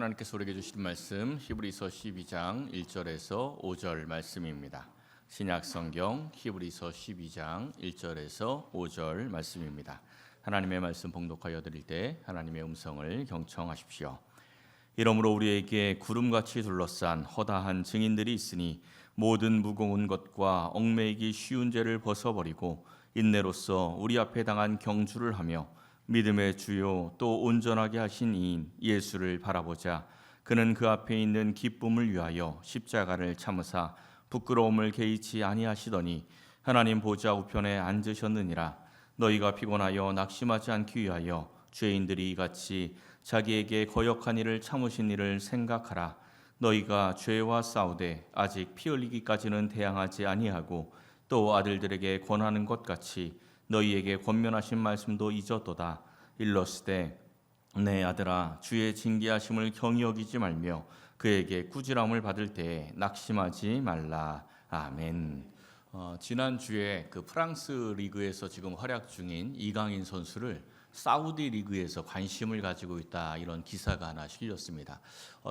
하나님께서 우리에게 주신 말씀 히브리서 12장 1절에서 5절 말씀입니다. 신약 성경 히브리서 12장 1절에서 5절 말씀입니다. 하나님의 말씀 봉독하여 드릴 때 하나님의 음성을 경청하십시오. 이러므로 우리에게 구름같이 둘러싼 허다한 증인들이 있으니 모든 무거운 것과 얽매이기 쉬운 죄를 벗어버리고 인내로써 우리 앞에 당한 경주를 하며 믿음의 주요 또 온전하게 하신 이인 예수를 바라보자. 그는 그 앞에 있는 기쁨을 위하여 십자가를 참으사 부끄러움을 개의치 아니하시더니 하나님 보좌 우편에 앉으셨느니라. 너희가 피곤하여 낙심하지 않기 위하여 죄인들이 이같이 자기에게 거역한 일을 참으신 일을 생각하라. 너희가 죄와 싸우되 아직 피 흘리기까지는 대항하지 아니하고 또 아들들에게 권하는 것 같이 너희에게 권면하신 말씀도 잊었도다. 일러스되 내 아들아 주의 징계하심을 경히 여기지 말며 그에게 꾸지람을 받을 때에 낙심하지 말라. 아멘. 지난주에 그 프랑스 리그에서 지금 활약 중인 이강인 선수를 사우디 리그에서 관심을 가지고 있다, 이런 기사가 하나 실렸습니다.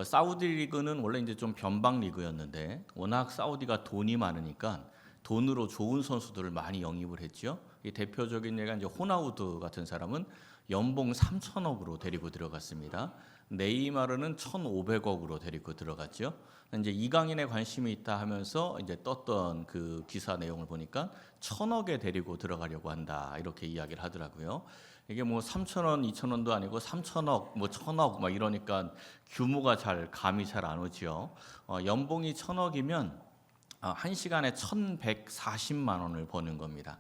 사우디 리그는 원래 이제 좀 변방 리그였는데 워낙 사우디가 돈이 많으니까 돈으로 좋은 선수들을 많이 영입을 했죠. 이 대표적인 예가 이제 호나우두 같은 사람은 연봉 3천억으로 데리고 들어갔습니다. 네이마르는 1,500억으로 데리고 들어갔죠. 이제 이강인에 관심이 있다 하면서 이제 떴던 그 기사 내용을 보니까 1,000억에 데리고 들어가려고 한다, 이렇게 이야기를 하더라고요. 이게 뭐 3,000원, 2,000원도 아니고 3,000억, 뭐 1,000억 막 이러니까 규모가 감이 잘 안 오죠. 연봉이 1,000억이면 한 시간에 1,140만 원을 버는 겁니다.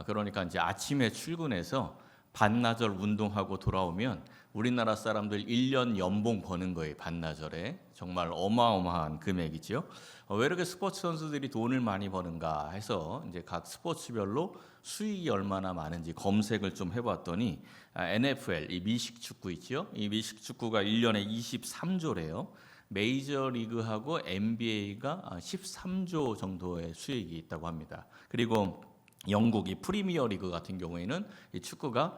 그러니까 이제 아침에 출근해서 반나절 운동하고 돌아오면 우리나라 사람들 1년 연봉 버는 거예요. 반나절에. 정말 어마어마한 금액이죠. 왜 이렇게 스포츠 선수들이 돈을 많이 버는가 해서 이제 각 스포츠별로 수익이 얼마나 많은지 검색을 좀 해봤더니 NFL, 이 미식 축구 있죠. 이 미식 축구가 1년에 23조래요. 메이저리그하고 NBA가 13조 정도의 수익이 있다고 합니다. 그리고 영국이 프리미어 리그 같은 경우에는 이 축구가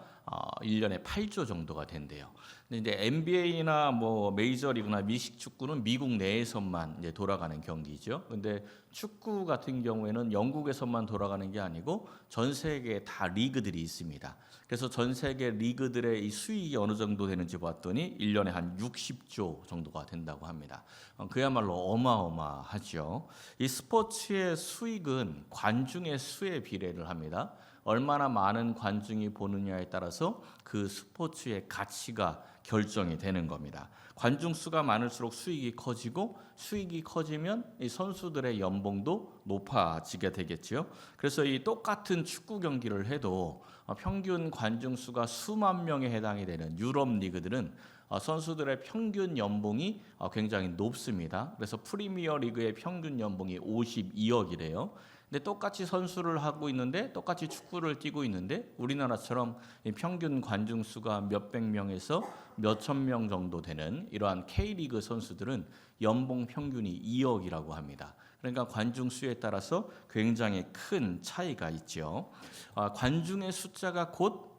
1년에 8조 정도가 된대요. 근데 이제 NBA나 뭐 메이저리그나 미식 축구는 미국 내에서만 이제 돌아가는 경기죠. 근데 축구 같은 경우에는 영국에서만 돌아가는 게 아니고 전 세계에 다 리그들이 있습니다. 그래서 전 세계 리그들의 이 수익이 어느 정도 되는지 봤더니 1년에 한 60조 정도가 된다고 합니다. 그야말로 어마어마하죠. 이 스포츠의 수익은 관중의 수에 비례를 합니다. 얼마나 많은 관중이 보느냐에 따라서 그 스포츠의 가치가 결정이 되는 겁니다. 관중 수가 많을수록 수익이 커지고 수익이 커지면 이 선수들의 연봉도 높아지게 되겠죠. 그래서 이 똑같은 축구 경기를 해도 평균 관중 수가 수만 명에 해당이 되는 유럽 리그들은 선수들의 평균 연봉이 굉장히 높습니다. 그래서 프리미어 리그의 평균 연봉이 52억이래요. 근데 똑같이 선수를 하고 있는데 똑같이 축구를 뛰고 있는데 우리나라처럼 평균 관중 수가 몇백 명에서 몇천 명 정도 되는 이러한 K리그 선수들은 연봉 평균이 2억이라고 합니다. 그러니까 관중 수에 따라서 굉장히 큰 차이가 있죠. 관중의 숫자가 곧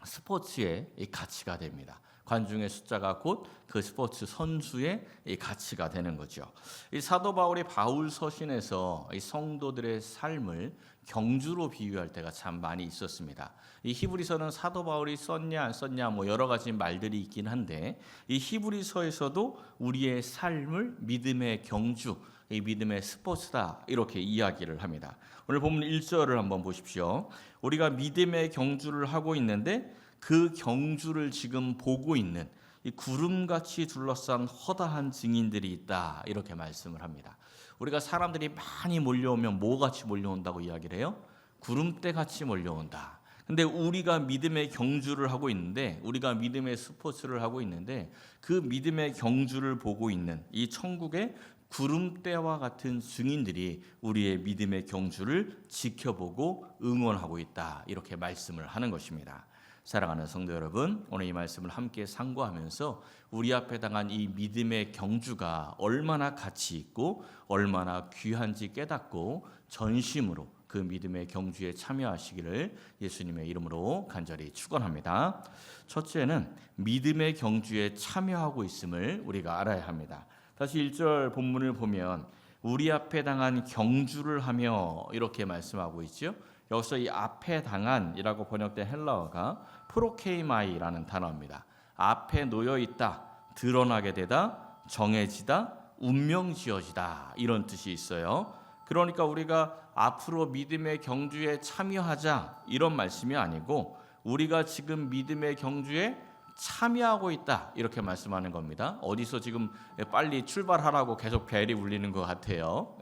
스포츠의 가치가 됩니다. 관중의 숫자가 곧 그 스포츠 선수의 가치가 되는 거죠. 이 사도 바울이 바울 서신에서 이 성도들의 삶을 경주로 비유할 때가 참 많이 있었습니다. 이 히브리서는 사도 바울이 썼냐 안 썼냐 뭐 여러 가지 말들이 있긴 한데 이 히브리서에서도 우리의 삶을 믿음의 경주, 이 믿음의 스포츠다, 이렇게 이야기를 합니다. 오늘 본문 1절을 한번 보십시오. 우리가 믿음의 경주를 하고 있는데 그 경주를 지금 보고 있는 이 구름같이 둘러싼 허다한 증인들이 있다, 이렇게 말씀을 합니다. 우리가 사람들이 많이 몰려오면 뭐같이 몰려온다고 이야기를 해요? 구름대같이 몰려온다. 근데 우리가 믿음의 경주를 하고 있는데, 우리가 믿음의 스포츠를 하고 있는데 그 믿음의 경주를 보고 있는 이 천국의 구름대와 같은 증인들이 우리의 믿음의 경주를 지켜보고 응원하고 있다, 이렇게 말씀을 하는 것입니다. 사랑하는 성도 여러분, 오늘 이 말씀을 함께 상고하면서 우리 앞에 당한 이 믿음의 경주가 얼마나 가치 있고 얼마나 귀한지 깨닫고 전심으로 그 믿음의 경주에 참여하시기를 예수님의 이름으로 간절히 축원합니다. 첫째는 믿음의 경주에 참여하고 있음을 우리가 알아야 합니다. 다시 1절 본문을 보면 우리 앞에 당한 경주를 하며 이렇게 말씀하고 있죠. 여기서 이 앞에 당한이라고 번역된 헬라어가 프로케이마이라는 단어입니다. 앞에 놓여 있다, 드러나게 되다, 정해지다, 운명지어지다 이런 뜻이 있어요. 그러니까 우리가 앞으로 믿음의 경주에 참여하자 이런 말씀이 아니고 우리가 지금 믿음의 경주에 참여하고 있다 이렇게 말씀하는 겁니다. 어디서 지금 빨리 출발하라고 계속 벨이 울리는 것 같아요.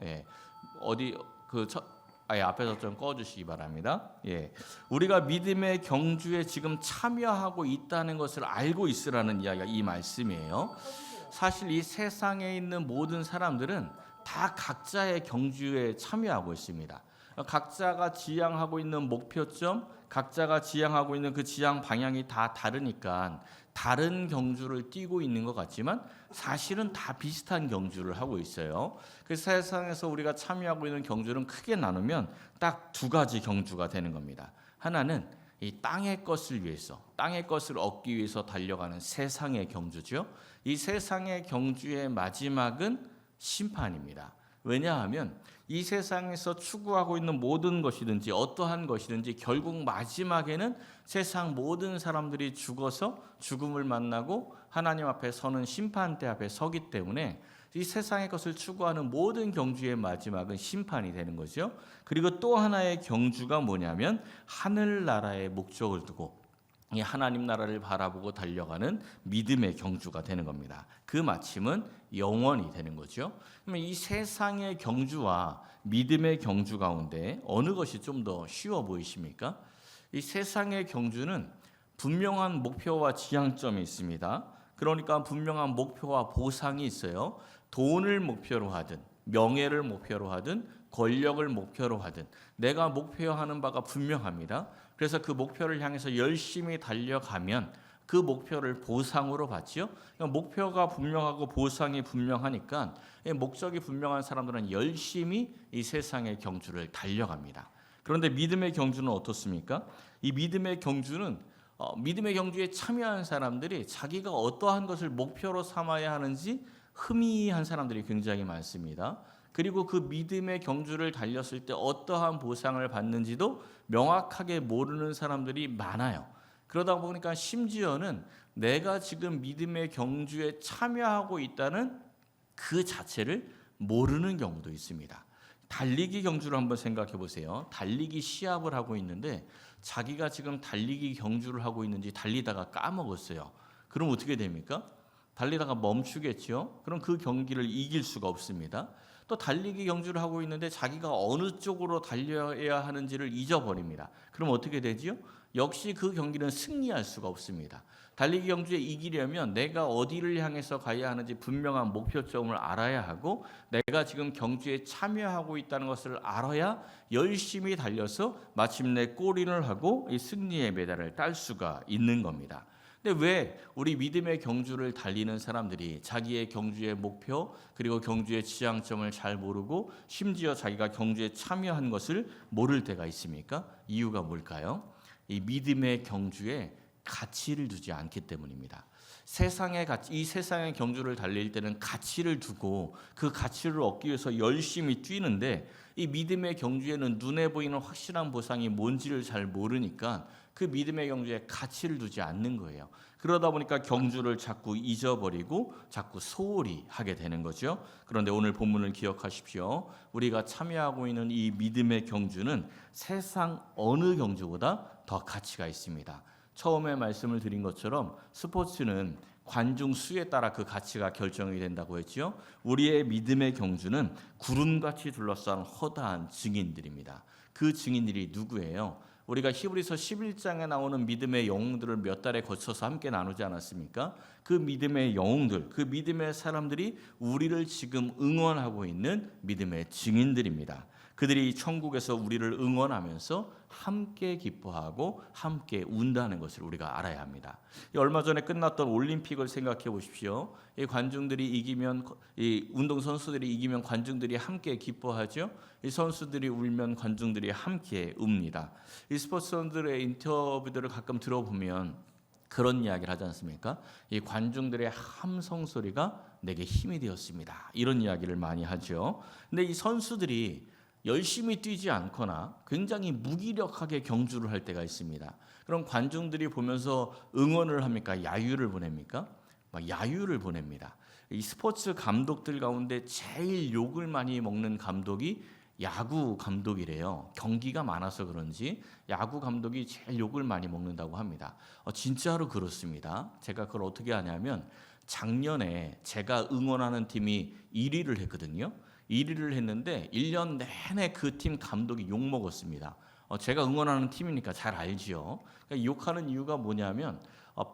어디 앞에서 좀 꺼주시기 바랍니다. 우리가 믿음의 경주에 지금 참여하고 있다는 것을 알고 있으라는 이야기가 이 말씀이에요. 사실 이 세상에 있는 모든 사람들은 다 각자의 경주에 참여하고 있습니다. 각자가 지향하고 있는 목표점, 각자가 지향하고 있는 그 지향 방향이 다 다르니까 다른 경주를 띄고 있는 것 같지만 사실은 다 비슷한 경주를 하고 있어요. 그 세상에서 우리가 참여하고 있는 경주는 크게 나누면 딱 두 가지 경주가 되는 겁니다. 하나는 이 땅의 것을 위해서, 땅의 것을 얻기 위해서 달려가는 세상의 경주죠. 이 세상의 경주의 마지막은 심판입니다. 왜냐하면 이 세상에서 추구하고 있는 모든 것이든지 어떠한 것이든지 결국 마지막에는 세상 모든 사람들이 죽어서 죽음을 만나고 하나님 앞에 서는 심판대 앞에 서기 때문에 이 세상의 것을 추구하는 모든 경주의 마지막은 심판이 되는 거죠. 그리고 또 하나의 경주가 뭐냐면 하늘나라의 목적을 두고 이 하나님 나라를 바라보고 달려가는 믿음의 경주가 되는 겁니다. 그 마침은 영원이 되는 거죠. 그러면 이 세상의 경주와 믿음의 경주 가운데 어느 것이 좀 더 쉬워 보이십니까? 이 세상의 경주는 분명한 목표와 지향점이 있습니다. 그러니까 분명한 목표와 보상이 있어요. 돈을 목표로 하든 명예를 목표로 하든 권력을 목표로 하든 내가 목표하는 바가 분명합니다. 그래서 그 목표를 향해서 열심히 달려가면 그 목표를 보상으로 받지요. 목표가 분명하고 보상이 분명하니까 목적이 분명한 사람들은 열심히 이 세상의 경주를 달려갑니다. 그런데 믿음의 경주는 어떻습니까? 이 믿음의 경주는 믿음의 경주에 참여한 사람들이 자기가 어떠한 것을 목표로 삼아야 하는지 희미한 사람들이 굉장히 많습니다. 그리고 그 믿음의 경주를 달렸을 때 어떠한 보상을 받는지도 명확하게 모르는 사람들이 많아요. 그러다 보니까 심지어는 내가 지금 믿음의 경주에 참여하고 있다는 그 자체를 모르는 경우도 있습니다. 달리기 경주를 한번 생각해 보세요. 달리기 시합을 하고 있는데 자기가 지금 달리기 경주를 하고 있는지 달리다가 까먹었어요. 그럼 어떻게 됩니까? 달리다가 멈추겠죠. 그럼 그 경기를 이길 수가 없습니다. 또 달리기 경주를 하고 있는데 자기가 어느 쪽으로 달려야 하는지를 잊어버립니다. 그럼 어떻게 되지요? 역시 그 경기는 승리할 수가 없습니다. 달리기 경주에 이기려면 내가 어디를 향해서 가야 하는지 분명한 목표점을 알아야 하고 내가 지금 경주에 참여하고 있다는 것을 알아야 열심히 달려서 마침내 골인을 하고 이 승리의 메달을 딸 수가 있는 겁니다. 근데 왜 우리 믿음의 경주를 달리는 사람들이 자기의 경주의 목표 그리고 경주의 지향점을 잘 모르고 심지어 자기가 경주에 참여한 것을 모를 때가 있습니까? 이유가 뭘까요? 이 믿음의 경주에 가치를 두지 않기 때문입니다. 이 세상의 경주를 달릴 때는 가치를 두고 그 가치를 얻기 위해서 열심히 뛰는데 이 믿음의 경주에는 눈에 보이는 확실한 보상이 뭔지를 잘 모르니까 그 믿음의 경주에 가치를 두지 않는 거예요. 그러다 보니까 경주를 자꾸 잊어버리고 자꾸 소홀히 하게 되는 거죠. 그런데 오늘 본문을 기억하십시오. 우리가 참여하고 있는 이 믿음의 경주는 세상 어느 경주보다 더 가치가 있습니다. 처음에 말씀을 드린 것처럼 스포츠는 관중 수에 따라 그 가치가 결정이 된다고 했죠. 우리의 믿음의 경주는 구름같이 둘러싼 허다한 증인들입니다. 그 증인들이 누구예요? 우리가 히브리서 11장에 나오는 믿음의 영웅들을 몇 달에 거쳐서 함께 나누지 않았습니까? 그 믿음의 영웅들, 그 믿음의 사람들이 우리를 지금 응원하고 있는 믿음의 증인들입니다. 그들이 천국에서 우리를 응원하면서 함께 기뻐하고 함께 운다는 것을 우리가 알아야 합니다. 얼마 전에 끝났던 올림픽을 생각해 보십시오. 이 관중들이 이기면, 이 운동 선수들이 이기면 관중들이 함께 기뻐하죠. 이 선수들이 울면 관중들이 함께 웁니다. 이 스포츠선들의 인터뷰들을 가끔 들어보면 그런 이야기를 하지 않습니까? 이 관중들의 함성 소리가 내게 힘이 되었습니다. 이런 이야기를 많이 하죠. 근데 이 선수들이 열심히 뛰지 않거나 굉장히 무기력하게 경주를 할 때가 있습니다. 그럼 관중들이 보면서 응원을 합니까? 야유를 보냅니까? 야유를 보냅니다. 이 스포츠 감독들 가운데 제일 욕을 많이 먹는 감독이 야구 감독이래요. 경기가 많아서 그런지 야구 감독이 제일 욕을 많이 먹는다고 합니다. 진짜로 그렇습니다. 제가 그걸 어떻게 하냐면 작년에 제가 응원하는 팀이 1위를 했거든요. 1위를 했는데 1년 내내 그 팀 감독이 욕먹었습니다. 제가 응원하는 팀이니까 잘 알지요. 그러니까 욕하는 이유가 뭐냐면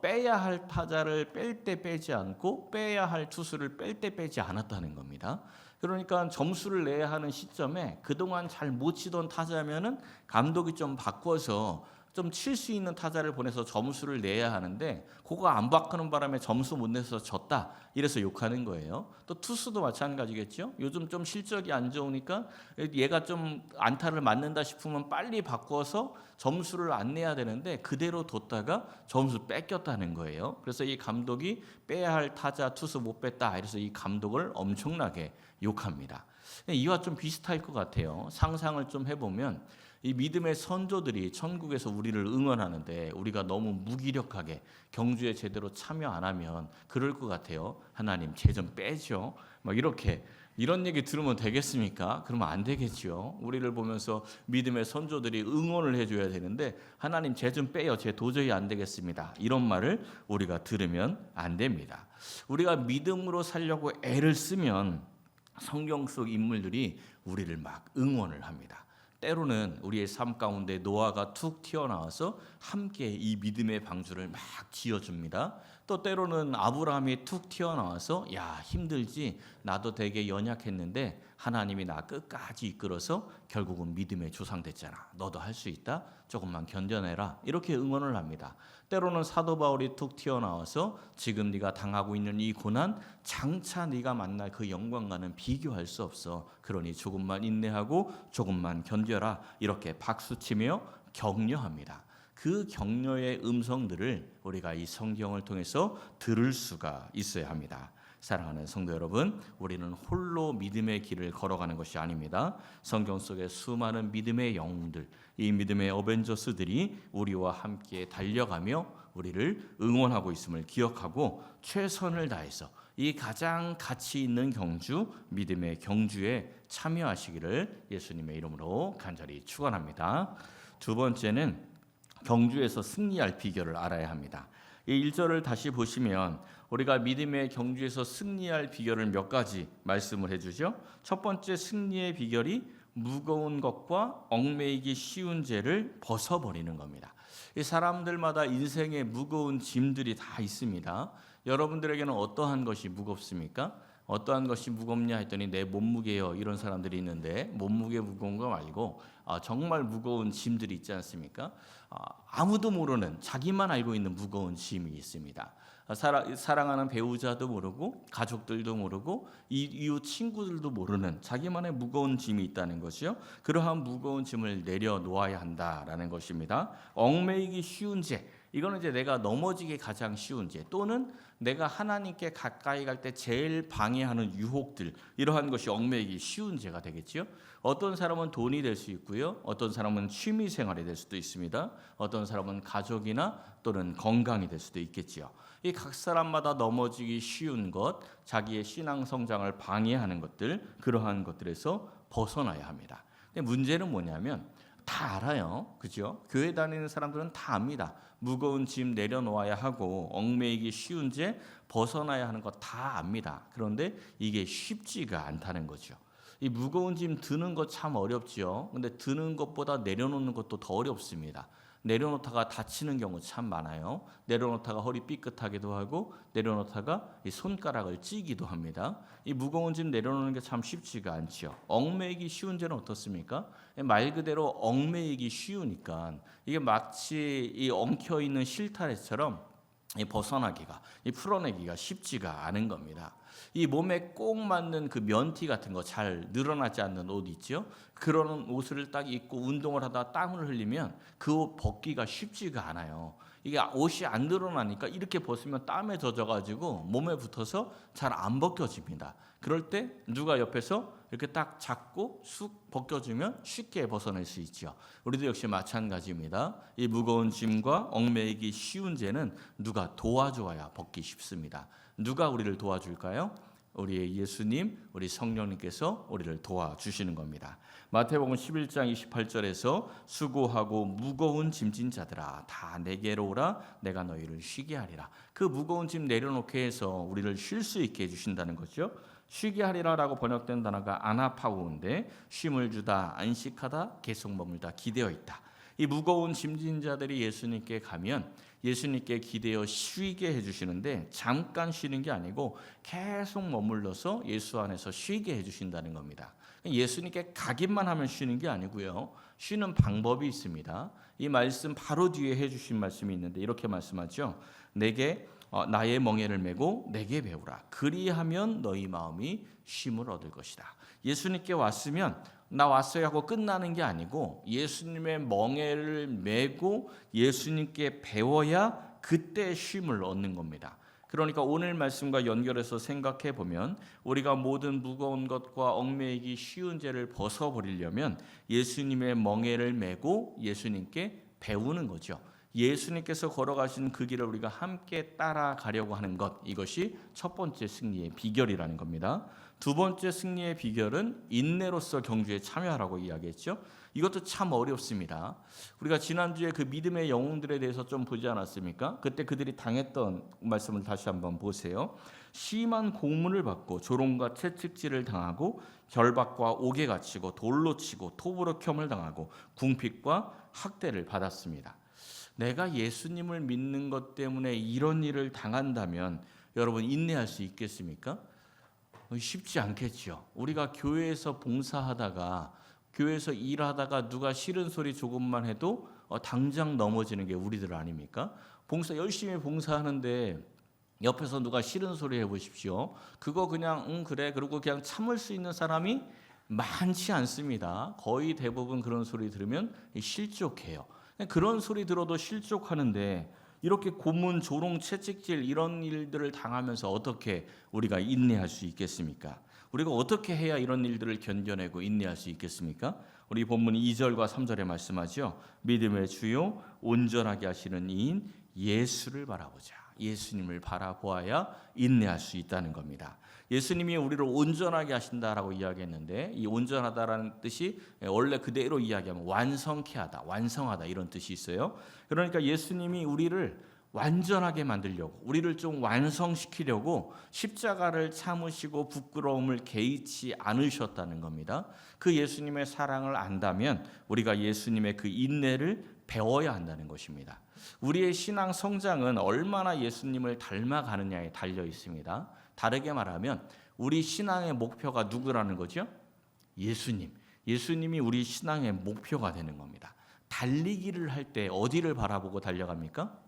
빼야 할 타자를 뺄 때 빼지 않고 빼야 할 투수를 뺄 때 빼지 않았다는 겁니다. 그러니까 점수를 내야 하는 시점에 그동안 잘 못 치던 타자면은 감독이 좀 바꿔서 좀 칠 수 있는 타자를 보내서 점수를 내야 하는데 그거 안 바꾸는 바람에 점수 못 내서 졌다 이래서 욕하는 거예요. 또 투수도 마찬가지겠죠. 요즘 좀 실적이 안 좋으니까 얘가 좀 안타를 맞는다 싶으면 빨리 바꿔서 점수를 안 내야 되는데 그대로 뒀다가 점수 뺏겼다는 거예요. 그래서 이 감독이 빼야 할 타자 투수 못 뺐다 이래서 이 감독을 엄청나게 욕합니다. 이와 좀 비슷할 것 같아요. 상상을 좀 해보면 이 믿음의 선조들이 천국에서 우리를 응원하는데 우리가 너무 무기력하게 경주에 제대로 참여 안 하면 그럴 것 같아요. 하나님 쟤 좀 빼죠. 막 이렇게 이런 얘기 들으면 되겠습니까? 그러면 안 되겠죠. 우리를 보면서 믿음의 선조들이 응원을 해줘야 되는데 하나님 쟤 좀 빼요. 쟤 도저히 안 되겠습니다. 이런 말을 우리가 들으면 안 됩니다. 우리가 믿음으로 살려고 애를 쓰면 성경 속 인물들이 우리를 막 응원을 합니다. 때로는 우리의 삶 가운데 노아가 툭 튀어나와서 함께 이 믿음의 방주를 막 지어줍니다. 또 때로는 아브라함이 툭 튀어나와서 야 힘들지 나도 되게 연약했는데 하나님이 나 끝까지 이끌어서 결국은 믿음의 조상 됐잖아. 너도 할 수 있다. 조금만 견뎌내라. 이렇게 응원을 합니다. 때로는 사도 바울이 툭 튀어나와서 지금 네가 당하고 있는 이 고난 장차 네가 만날 그 영광과는 비교할 수 없어. 그러니 조금만 인내하고 조금만 견뎌라. 이렇게 박수치며 격려합니다. 그 격려의 음성들을 우리가 이 성경을 통해서 들을 수가 있어야 합니다. 사랑하는 성도 여러분, 우리는 홀로 믿음의 길을 걸어가는 것이 아닙니다. 성경 속에 수많은 믿음의 영웅들, 이 믿음의 어벤져스들이 우리와 함께 달려가며 우리를 응원하고 있음을 기억하고 최선을 다해서 이 가장 가치 있는 경주, 믿음의 경주에 참여하시기를 예수님의 이름으로 간절히 축원합니다. 두 번째는 경주에서 승리할 비결을 알아야 합니다. 이 1절을 다시 보시면 우리가 믿음의 경주에서 승리할 비결을 몇 가지 말씀을 해주죠. 첫 번째 승리의 비결이 무거운 것과 얽매이기 쉬운 죄를 벗어버리는 겁니다. 이 사람들마다 인생에 무거운 짐들이 다 있습니다. 여러분들에게는 어떠한 것이 무겁습니까? 어떠한 것이 무겁냐 했더니 내 몸무게요 이런 사람들이 있는데 몸무게 무거운 거 말고 정말 무거운 짐들이 있지 않습니까? 아무도 모르는 자기만 알고 있는 무거운 짐이 있습니다. 사랑하는 배우자도 모르고 가족들도 모르고 이웃 친구들도 모르는 자기만의 무거운 짐이 있다는 것이요. 그러한 무거운 짐을 내려놓아야 한다라는 것입니다. 얽매이기 쉬운 죄, 이거는 이제 내가 넘어지기 가장 쉬운 죄 또는 내가 하나님께 가까이 갈 때 제일 방해하는 유혹들, 이러한 것이 얽매이기 쉬운 죄가 되겠죠. 어떤 사람은 돈이 될 수 있고요. 어떤 사람은 취미 생활이 될 수도 있습니다. 어떤 사람은 가족이나 또는 건강이 될 수도 있겠지요. 이 각 사람마다 넘어지기 쉬운 것, 자기의 신앙 성장을 방해하는 것들, 그러한 것들에서 벗어나야 합니다. 근데 문제는 뭐냐면 다 알아요. 그죠? 교회 다니는 사람들은 다 압니다. 무거운 짐 내려놓아야 하고 얽매이기 쉬운 죄 벗어나야 하는 거 다 압니다. 그런데 이게 쉽지가 않다는 거죠. 이 무거운 짐 드는 거 참 어렵지요. 근데 드는 것보다 내려놓는 것도 더 어렵습니다. 내려놓다가 다치는 경우 참 많아요. 내려놓다가 허리 삐끗하기도 하고 내려놓다가 이 손가락을 찌기도 합니다. 이 무거운 짐 내려놓는 게 참 쉽지가 않지요. 얽매이기 쉬운 죄는 어떻습니까? 말 그대로 얽매이기 쉬우니까 이게 마치 이 엉켜 있는 실타래처럼 이 벗어나기가, 이 풀어내기가 쉽지가 않은 겁니다. 이 몸에 꼭 맞는 그 면티 같은 거 잘 늘어나지 않는 옷 있죠? 그런 옷을 딱 입고 운동을 하다 땀을 흘리면 그 옷 벗기가 쉽지가 않아요. 이게 옷이 안 늘어나니까 이렇게 벗으면 땀에 젖어가지고 몸에 붙어서 잘 안 벗겨집니다. 그럴 때 누가 옆에서 이렇게 딱 잡고 쑥 벗겨주면 쉽게 벗어낼 수 있죠. 우리도 역시 마찬가지입니다. 이 무거운 짐과 얽매이기 쉬운 죄는 누가 도와줘야 벗기 쉽습니다. 누가 우리를 도와줄까요? 우리의 예수님, 우리 성령님께서 우리를 도와주시는 겁니다. 마태복음 11장 28절에서 수고하고 무거운 짐진 자들아 다 내게로 오라 내가 너희를 쉬게 하리라. 그 무거운 짐 내려놓게 해서 우리를 쉴 수 있게 해주신다는 거죠. 쉬게 하리라라고 번역된 단어가 아나파우인데 쉼을 주다, 안식하다, 계속 머물다, 기대어 있다. 이 무거운 짐진 자들이 예수님께 가면 예수님께 기대어 쉬게 해주시는데 잠깐 쉬는 게 아니고 계속 머물러서 예수 안에서 쉬게 해주신다는 겁니다. 예수님께 가기만 하면 쉬는 게 아니고요. 쉬는 방법이 있습니다. 이 말씀 바로 뒤에 해주신 말씀이 있는데 이렇게 말씀하죠. 내게 나의 멍에를 메고 내게 배우라. 그리하면 너희 마음이 쉼을 얻을 것이다. 예수님께 왔으면 나 왔어요 하고 끝나는 게 아니고 예수님의 멍에를 메고 예수님께 배워야 그때 쉼을 얻는 겁니다. 그러니까 오늘 말씀과 연결해서 생각해 보면 우리가 모든 무거운 것과 얽매이기 쉬운 죄를 벗어버리려면 예수님의 멍에를 메고 예수님께 배우는 거죠. 예수님께서 걸어가신 그 길을 우리가 함께 따라가려고 하는 것, 이것이 첫 번째 승리의 비결이라는 겁니다. 두 번째 승리의 비결은 인내로서 경주에 참여하라고 이야기했죠. 이것도 참 어렵습니다. 우리가 지난주에 그 믿음의 영웅들에 대해서 좀 보지 않았습니까? 그때 그들이 당했던 말씀을 다시 한번 보세요. 심한 고문을 받고 조롱과 채찍질을 당하고 결박과 옥에 갇히고 돌로 치고 톱으로 켬을 당하고 궁핍과 학대를 받았습니다. 내가 예수님을 믿는 것 때문에 이런 일을 당한다면 여러분 인내할 수 있겠습니까? 쉽지 않겠죠. 우리가 교회에서 봉사하다가 교회에서 일하다가 누가 싫은 소리 조금만 해도 당장 넘어지는 게 우리들 아닙니까? 열심히 봉사하는데 옆에서 누가 싫은 소리 해보십시오. 그거 그냥 그래 그러고 그냥 참을 수 있는 사람이 많지 않습니다. 거의 대부분 그런 소리 들으면 실족해요. 그런 소리 들어도 실족하는데 이렇게 고문, 조롱, 채찍질 이런 일들을 당하면서 어떻게 우리가 인내할 수 있겠습니까? 우리가 어떻게 해야 이런 일들을 견뎌내고 인내할 수 있겠습니까? 우리 본문 2절과 3절에 말씀하죠. 믿음의 주요 온전하게 하시는 이인 예수를 바라보자. 예수님을 바라보아야 인내할 수 있다는 겁니다. 예수님이 우리를 온전하게 하신다라고 이야기했는데 이 온전하다라는 뜻이 원래 그대로 이야기하면 완성케 하다, 완성하다 이런 뜻이 있어요. 그러니까 예수님이 우리를 완전하게 만들려고 우리를 좀 완성시키려고 십자가를 참으시고 부끄러움을 개의치 않으셨다는 겁니다. 그 예수님의 사랑을 안다면 우리가 예수님의 그 인내를 배워야 한다는 것입니다. 우리의 신앙 성장은 얼마나 예수님을 닮아가느냐에 달려 있습니다. 다르게 말하면 우리 신앙의 목표가 누구라는 거죠? 예수님. 예수님이 우리 신앙의 목표가 되는 겁니다. 달리기를 할 때 어디를 바라보고 달려갑니까?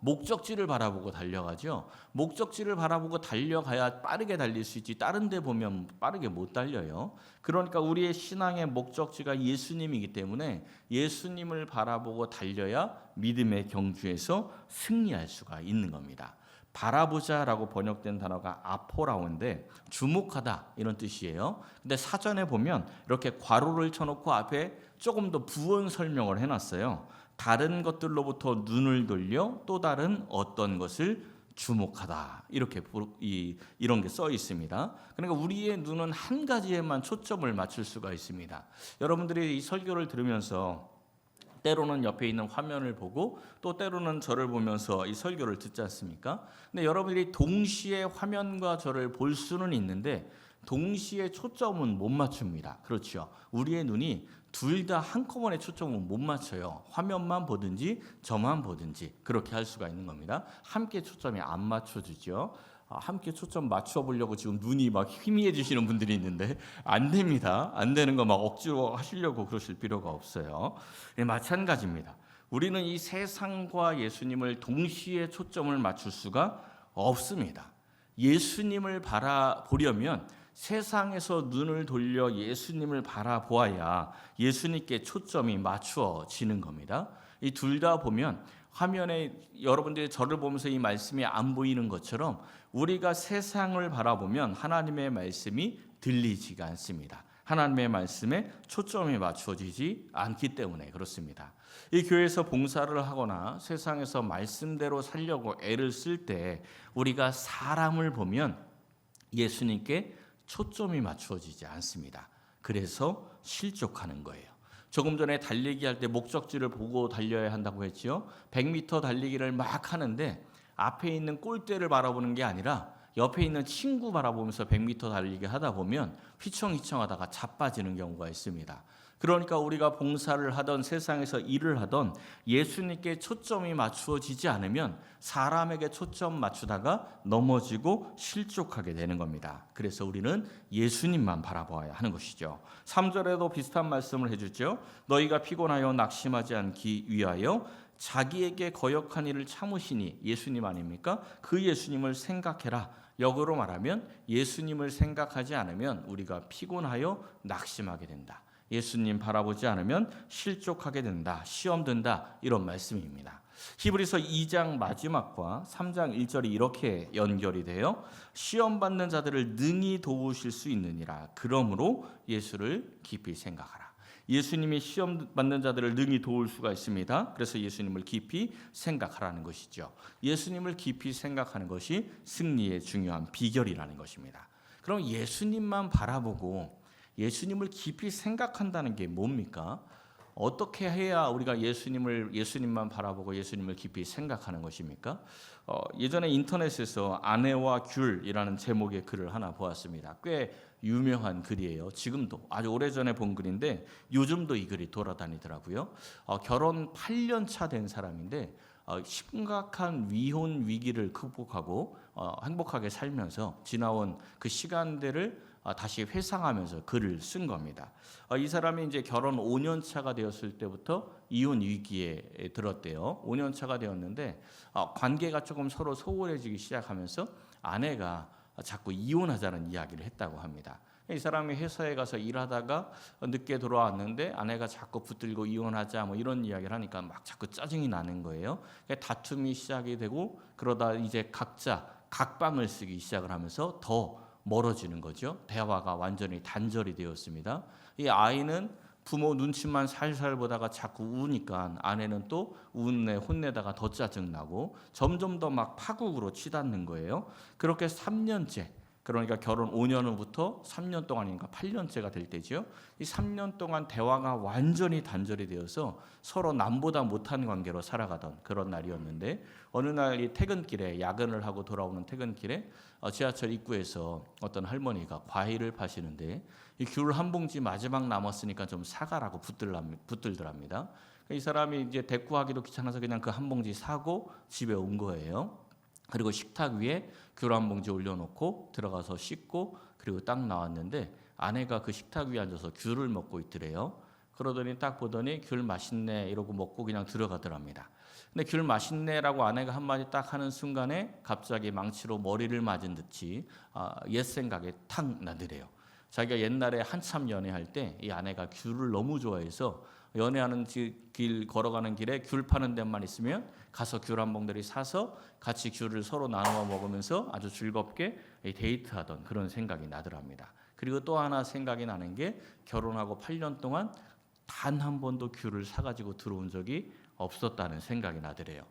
목적지를 바라보고 달려가죠. 목적지를 바라보고 달려가야 빠르게 달릴 수 있지 다른 데 보면 빠르게 못 달려요. 그러니까 우리의 신앙의 목적지가 예수님이기 때문에 예수님을 바라보고 달려야 믿음의 경주에서 승리할 수가 있는 겁니다. 바라보자라고 번역된 단어가 아포라오인데 주목하다 이런 뜻이에요. 근데 사전에 보면 이렇게 괄호를 쳐놓고 앞에 조금 더 부연 설명을 해놨어요. 다른 것들로부터 눈을 돌려 또 다른 어떤 것을 주목하다 이렇게 이런 게 써 있습니다. 그러니까 우리의 눈은 한 가지에만 초점을 맞출 수가 있습니다. 여러분들이 이 설교를 들으면서 때로는 옆에 있는 화면을 보고 또 때로는 저를 보면서 이 설교를 듣지 않습니까? 근데 여러분들이 동시에 화면과 저를 볼 수는 있는데 동시에 초점은 못 맞춥니다. 그렇죠. 우리의 눈이 둘 다 한꺼번에 초점은 못 맞춰요. 화면만 보든지 저만 보든지 그렇게 할 수가 있는 겁니다. 함께 초점이 안 맞춰지죠. 함께 초점 맞춰 보려고 지금 눈이 막 희미해지시는 분들이 있는데 안 됩니다. 안 되는 거 막 억지로 하시려고 그러실 필요가 없어요. 마찬가지입니다. 우리는 이 세상과 예수님을 동시에 초점을 맞출 수가 없습니다. 예수님을 바라보려면 세상에서 눈을 돌려 예수님을 바라보아야 예수님께 초점이 맞추어지는 겁니다. 이 둘 다 보면 화면에 여러분들이 저를 보면서 이 말씀이 안 보이는 것처럼 우리가 세상을 바라보면 하나님의 말씀이 들리지가 않습니다. 하나님의 말씀에 초점이 맞춰지지 않기 때문에 그렇습니다. 이 교회에서 봉사를 하거나 세상에서 말씀대로 살려고 애를 쓸 때 우리가 사람을 보면 예수님께 초점이 맞추어지지 않습니다. 그래서 실족하는 거예요. 조금 전에 달리기 할 때 목적지를 보고 달려야 한다고 했죠. 100m 달리기를 막 하는데 앞에 있는 골대를 바라보는 게 아니라 옆에 있는 친구 바라보면서 100m 달리기 하다 보면 휘청휘청하다가 자빠지는 경우가 있습니다. 그러니까 우리가 봉사를 하던 세상에서 일을 하던 예수님께 초점이 맞추어지지 않으면 사람에게 초점 맞추다가 넘어지고 실족하게 되는 겁니다. 그래서 우리는 예수님만 바라보아야 하는 것이죠. 3절에도 비슷한 말씀을 해주죠. 너희가 피곤하여 낙심하지 않기 위하여 자기에게 거역한 일을 참으시니, 예수님 아닙니까? 그 예수님을 생각해라. 역으로 말하면 예수님을 생각하지 않으면 우리가 피곤하여 낙심하게 된다. 예수님 바라보지 않으면 실족하게 된다. 시험 든다. 이런 말씀입니다. 히브리서 2장 마지막과 3장 1절이 이렇게 연결이 돼요. 시험 받는 자들을 능히 도우실 수 있느니라. 그러므로 예수를 깊이 생각하라. 예수님이 시험 받는 자들을 능히 도울 수가 있습니다. 그래서 예수님을 깊이 생각하라는 것이죠. 예수님을 깊이 생각하는 것이 승리의 중요한 비결이라는 것입니다. 그럼 예수님만 바라보고 예수님을 깊이 생각한다는 게 뭡니까? 어떻게 해야 우리가 예수님만 바라보고 예수님을 깊이 생각하는 것입니까? 예전에 인터넷에서 아내와 귤이라는 제목의 글을 하나 보았습니다. 꽤 유명한 글이에요. 지금도 아주 오래전에 본 글인데 요즘도 이 글이 돌아다니더라고요. 결혼 8년 차 된 사람인데 심각한 위혼 위기를 극복하고 행복하게 살면서 지나온 그 시간들을 다시 회상하면서 글을 쓴 겁니다. 이 사람이 이제 결혼 5년 차가 되었을 때부터 이혼 위기에 들었대요. 5년 차가 되었는데 관계가 조금 서로 소홀해지기 시작하면서 아내가 자꾸 이혼하자는 이야기를 했다고 합니다. 이 사람이 회사에 가서 일하다가 늦게 돌아왔는데 아내가 자꾸 붙들고 이혼하자 뭐 이런 이야기를 하니까 막 자꾸 짜증이 나는 거예요. 다툼이 시작이 되고 그러다 이제 각자 각방을 쓰기 시작을 하면서 더 멀어지는 거죠. 대화가 완전히 단절이 되었습니다. 이 아이는 부모 눈치만 살살 보다가 자꾸 우니까 아내는 또 혼내다가 더 짜증나고 점점 더 막 파국으로 치닫는 거예요. 그렇게 3년째, 그러니까 결혼 5년 후부터 3년 동안이니까 8년째가 될 때죠. 이 3년 동안 대화가 완전히 단절이 되어서 서로 남보다 못한 관계로 살아가던 그런 날이었는데 어느 날 이 퇴근길에 야근을 하고 돌아오는 퇴근길에 지하철 입구에서 어떤 할머니가 과일을 파시는데 이 귤 한 봉지 마지막 남았으니까 좀 사가라고 붙들더랍니다. 이 사람이 이제 대꾸하기도 귀찮아서 그냥 그 한 봉지 사고 집에 온 거예요. 그리고 식탁 위에 귤 한 봉지 올려놓고 들어가서 씻고 그리고 딱 나왔는데 아내가 그 식탁 위에 앉아서 귤을 먹고 있더래요. 그러더니 딱 보더니 귤 맛있네 이러고 먹고 그냥 들어가더랍니다. 근데 귤 맛있네라고 아내가 한마디 딱 하는 순간에 갑자기 망치로 머리를 맞은 듯이 옛 생각에 탁 나더래요. 자기가 옛날에 한참 연애할 때 이 아내가 귤을 너무 좋아해서 연애하는 길 걸어가는 길에 귤 파는 데만 있으면 가서 귤 한 봉다리 사서 같이 귤을 서로 나누어 먹으면서 아주 즐겁게 데이트하던 그런 생각이 나더랍니다. 그리고 또 하나 생각이 나는 게 결혼하고 8년 동안 단 한 번도 귤을 사가지고 들어온 적이 없었다는 생각이 나더래요.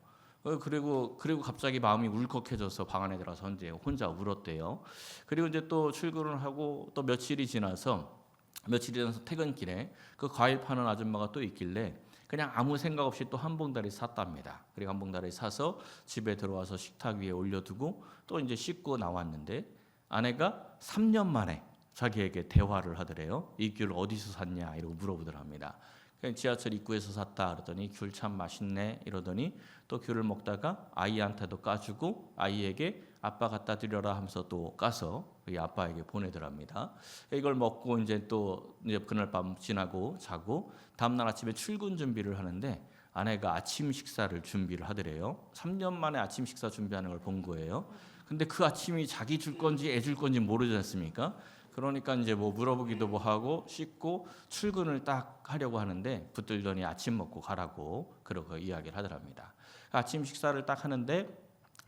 그리고 갑자기 마음이 울컥해져서 방 안에 들어서 이제 혼자 울었대요. 그리고 이제 또 출근을 하고 또 며칠이 지나서 퇴근길에 그 과일 파는 아줌마가 또 있길래 그냥 아무 생각 없이 또 한 봉다리 샀답니다. 그리고 한 봉다리 사서 집에 들어와서 식탁 위에 올려두고 또 이제 씻고 나왔는데 아내가 3년 만에 자기에게 대화를 하더래요. 이 귤 어디서 샀냐 이러고 물어보더랍니다. 지하철 입구에서 샀다 그러더니 귤 참 맛있네 이러더니 또 귤을 먹다가 아이한테도 까주고 아이에게 아빠 갖다 드려라 하면서 또 까서 이 아빠에게 보내더랍니다. 이걸 먹고 이제 그날 밤 지나고 자고 다음날 아침에 출근 준비를 하는데 아내가 아침 식사를 준비를 하더래요. 3년 만에 아침 식사 준비하는 걸 본 거예요. 근데 그 아침이 자기 줄 건지 애 줄 건지 모르지 않습니까? 그러니까 이제 뭐 물어보기도 뭐 하고 씻고 출근을 딱 하려고 하는데 붙들더니 아침 먹고 가라고 그러고 이야기를 하더랍니다. 아침 식사를 딱 하는데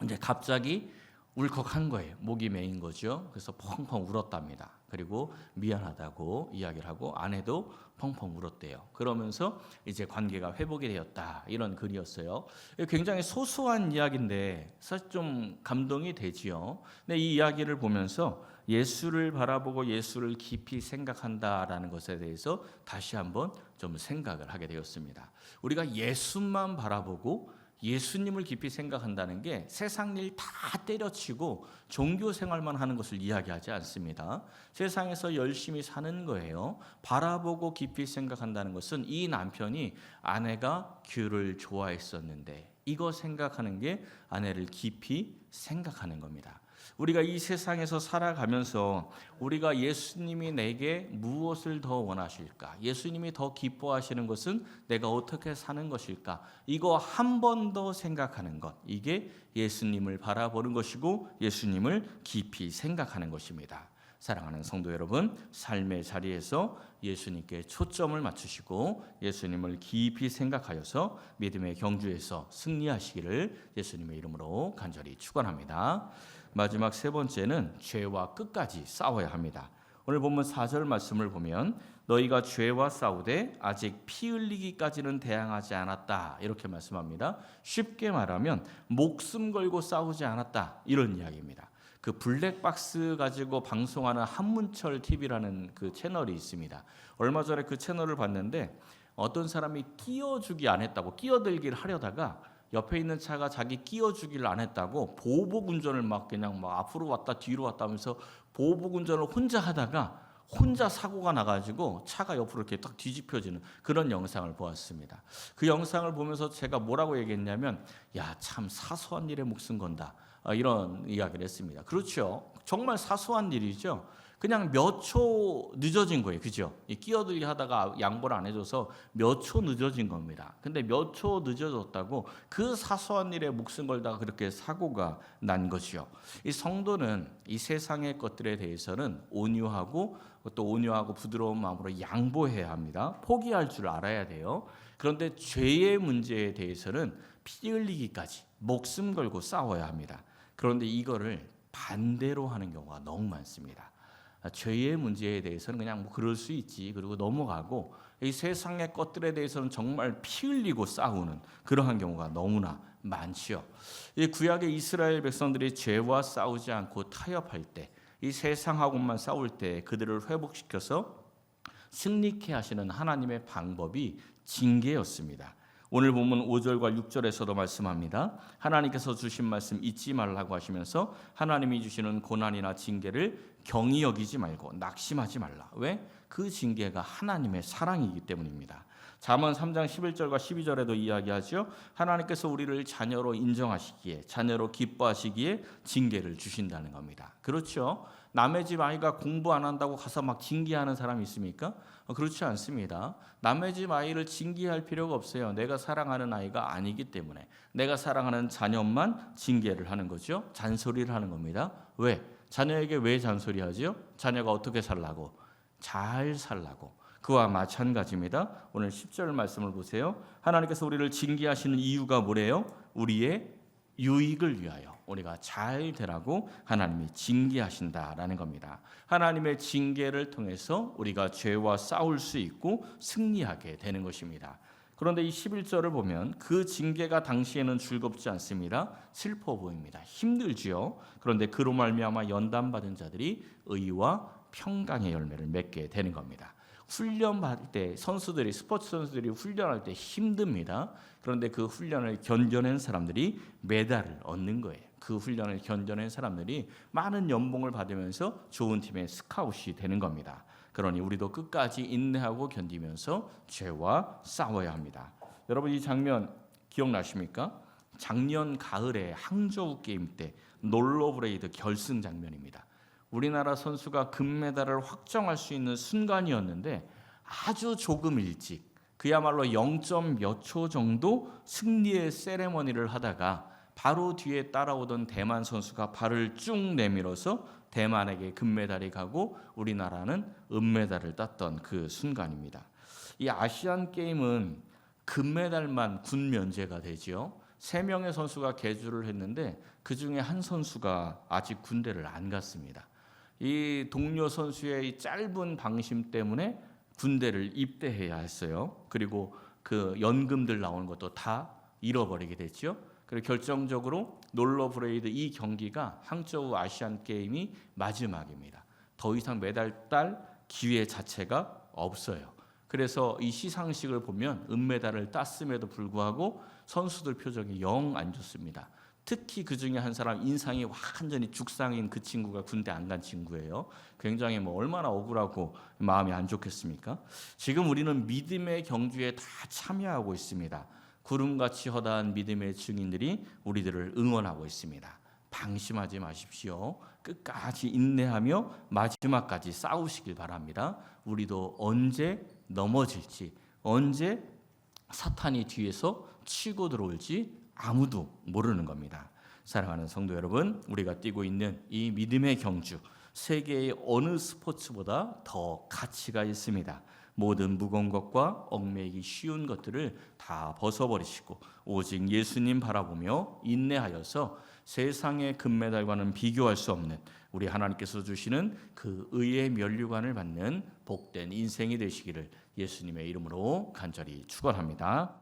이제 갑자기 울컥한 거예요. 목이 메인 거죠. 그래서 펑펑 울었답니다. 그리고 미안하다고 이야기를 하고 아내도 펑펑 울었대요. 그러면서 이제 관계가 회복이 되었다. 이런 글이었어요. 굉장히 소소한 이야기인데 사실 좀 감동이 되지요. 근데 이 이야기를 보면서 예수를 바라보고 예수를 깊이 생각한다라는 것에 대해서 다시 한번 좀 생각을 하게 되었습니다. 우리가 예수만 바라보고 예수님을 깊이 생각한다는 게 세상 일 다 때려치고 종교 생활만 하는 것을 이야기하지 않습니다. 세상에서 열심히 사는 거예요. 바라보고 깊이 생각한다는 것은 이 남편이 아내가 귤을 좋아했었는데 이거 생각하는 게 아내를 깊이 생각하는 겁니다. 우리가 이 세상에서 살아가면서 우리가 예수님이 내게 무엇을 더 원하실까? 예수님이 더 기뻐하시는 것은 내가 어떻게 사는 것일까? 이거 한 번 더 생각하는 것. 이게 예수님을 바라보는 것이고 예수님을 깊이 생각하는 것입니다. 사랑하는 성도 여러분, 삶의 자리에서 예수님께 초점을 맞추시고 예수님을 깊이 생각하여서 믿음의 경주에서 승리하시기를 예수님의 이름으로 간절히 축원합니다. 마지막 세 번째는 죄와 끝까지 싸워야 합니다. 오늘 본문 4절 말씀을 보면 너희가 죄와 싸우되 아직 피 흘리기까지는 대항하지 않았다 이렇게 말씀합니다. 쉽게 말하면 목숨 걸고 싸우지 않았다 이런 이야기입니다. 그 블랙박스 가지고 방송하는 한문철 TV라는 그 채널이 있습니다. 얼마 전에 그 채널을 봤는데 어떤 사람이 끼어주기 안 했다고 끼어들기를 하려다가 옆에 있는 차가 자기 끼어주기를 안 했다고 보복 운전을 그냥 앞으로 왔다 뒤로 왔다 하면서 보복 운전을 혼자 하다가 혼자 사고가 나가지고 차가 옆으로 이렇게 딱 뒤집혀지는 그런 영상을 보았습니다. 그 영상을 보면서 제가 뭐라고 얘기했냐면 야, 참 사소한 일에 목숨 건다 이런 이야기를 했습니다. 그렇죠. 정말 사소한 일이죠. 그냥 몇 초 늦어진 거예요. 그죠? 끼어들기 하다가 양보를 안 해줘서 몇 초 늦어진 겁니다. 근데 몇 초 늦어졌다고 그 사소한 일에 목숨 걸다가 그렇게 사고가 난 것이요. 이 성도는 이 세상의 것들에 대해서는 온유하고 부드러운 마음으로 양보해야 합니다. 포기할 줄 알아야 돼요. 그런데 죄의 문제에 대해서는 피 흘리기까지 목숨 걸고 싸워야 합니다. 그런데 이거를 반대로 하는 경우가 너무 많습니다. 죄의 문제에 대해서는 그냥 그럴 수 있지 그리고 넘어가고 이 세상의 것들에 대해서는 정말 피 흘리고 싸우는 그러한 경우가 너무나 많지요. 이 구약의 이스라엘 백성들이 죄와 싸우지 않고 타협할 때, 이 세상하고만 싸울 때 그들을 회복시켜서 승리케 하시는 하나님의 방법이 징계였습니다. 오늘 보면 5절과 6절에서도 말씀합니다. 하나님께서 주신 말씀 잊지 말라고 하시면서 하나님이 주시는 고난이나 징계를 경히 여기지 말고 낙심하지 말라. 왜? 그 징계가 하나님의 사랑이기 때문입니다. 잠언 3장 11절과 12절에도 이야기하죠. 하나님께서 우리를 자녀로 인정하시기에 자녀로 기뻐하시기에 징계를 주신다는 겁니다. 그렇죠? 남의 집 아이가 공부 안 한다고 가서 막 징계하는 사람이 있습니까? 그렇지 않습니다. 남의 집 아이를 징계할 필요가 없어요. 내가 사랑하는 아이가 아니기 때문에 내가 사랑하는 자녀만 징계를 하는 거죠. 잔소리를 하는 겁니다. 왜? 자녀에게 왜 잔소리하죠? 자녀가 어떻게 살라고? 잘 살라고. 그와 마찬가지입니다. 오늘 10절 말씀을 보세요. 하나님께서 우리를 징계하시는 이유가 뭐래요? 우리의 유익을 위하여 우리가 잘 되라고 하나님이 징계하신다라는 겁니다. 하나님의 징계를 통해서 우리가 죄와 싸울 수 있고 승리하게 되는 것입니다. 그런데 이 11절을 보면 그 징계가 당시에는 즐겁지 않습니다. 슬퍼 보입니다. 힘들지요. 그런데 그로 말미암아 연단받은 자들이 의와 평강의 열매를 맺게 되는 겁니다. 훈련받을 때 스포츠 선수들이 훈련할 때 힘듭니다. 그런데 그 훈련을 견뎌낸 사람들이 메달을 얻는 거예요. 그 훈련을 견뎌낸 사람들이 많은 연봉을 받으면서 좋은 팀의 스카웃이 되는 겁니다. 그러니 우리도 끝까지 인내하고 견디면서 죄와 싸워야 합니다. 여러분 이 장면 기억나십니까? 작년 가을에 항저우 게임 때 롤러브레이드 결승 장면입니다. 우리나라 선수가 금메달을 확정할 수 있는 순간이었는데 아주 조금 일찍 그야말로 0. 몇 초 정도 승리의 세레머니를 하다가 바로 뒤에 따라오던 대만 선수가 발을 쭉 내밀어서 대만에게 금메달이 가고 우리나라는 은메달을 땄던 그 순간입니다. 이 아시안 게임은 금메달만 군 면제가 되지요. 3명의 선수가 개주를 했는데 그중에 한 선수가 아직 군대를 안 갔습니다. 이 동료 선수의 이 짧은 방심 때문에 군대를 입대해야 했어요. 그리고 그 연금들 나오는 것도 다 잃어버리게 됐죠. 그리고 결정적으로 롤러브레이드 이 경기가 항저우 아시안 게임이 마지막입니다. 더 이상 메달 딸 기회 자체가 없어요. 그래서 이 시상식을 보면 은메달을 땄음에도 불구하고 선수들 표정이 영 안 좋습니다. 특히 그 중에 한 사람 인상이 완전히 죽상인 그 친구가 군대 안 간 친구예요. 굉장히 얼마나 억울하고 마음이 안 좋겠습니까? 지금 우리는 믿음의 경주에 다 참여하고 있습니다. 구름같이 허다한 믿음의 증인들이 우리들을 응원하고 있습니다. 방심하지 마십시오. 끝까지 인내하며 마지막까지 싸우시길 바랍니다. 우리도 언제 넘어질지, 언제 사탄이 뒤에서 치고 들어올지 아무도 모르는 겁니다. 사랑하는 성도 여러분, 우리가 뛰고 있는 이 믿음의 경주, 세계의 어느 스포츠보다 더 가치가 있습니다. 모든 무거운 것과 얽매이기 쉬운 것들을 다 벗어버리시고 오직 예수님 바라보며 인내하여서 세상의 금메달과는 비교할 수 없는 우리 하나님께서 주시는 그 의의 면류관을 받는 복된 인생이 되시기를 예수님의 이름으로 간절히 축원합니다.